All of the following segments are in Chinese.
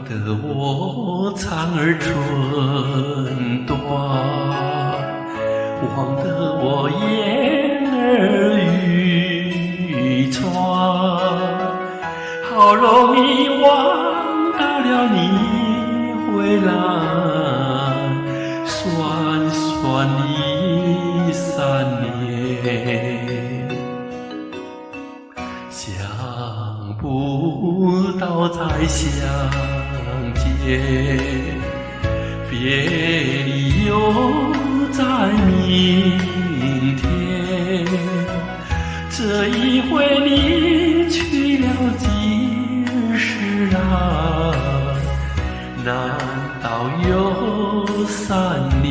得我肠儿寸断，望得我眼儿欲穿，好容易望到了你回来，算算已3年，想不到才相见，别离又在明天，这一回你去了几时来，难道又3年？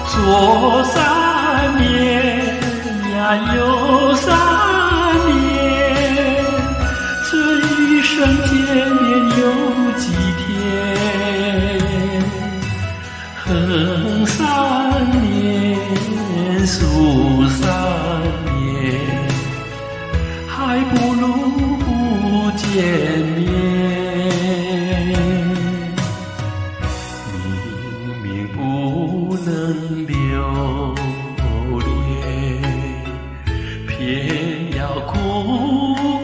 左3年呀右3年，这一生见面有几天？横3年竖3年，还不如不见面。明明不能留恋，偏要苦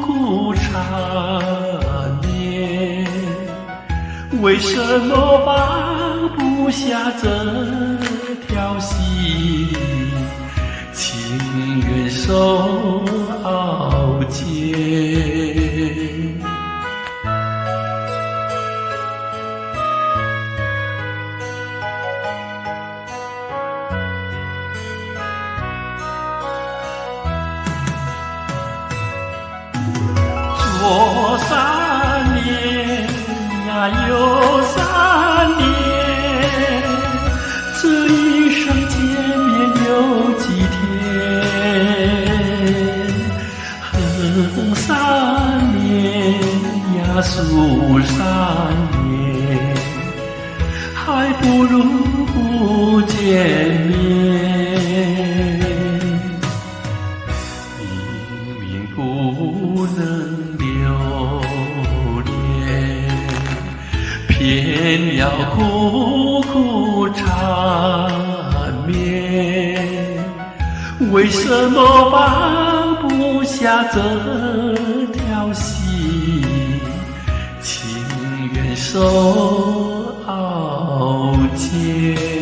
苦缠绵，为什么放不下这条心？情愿受熬煎。左3年呀右3年，这一生见面有几天？横3年呀竖3年，还不如不见面。明明不能留恋，偏要苦苦缠绵，为什么放不下这条心？情愿受熬煎。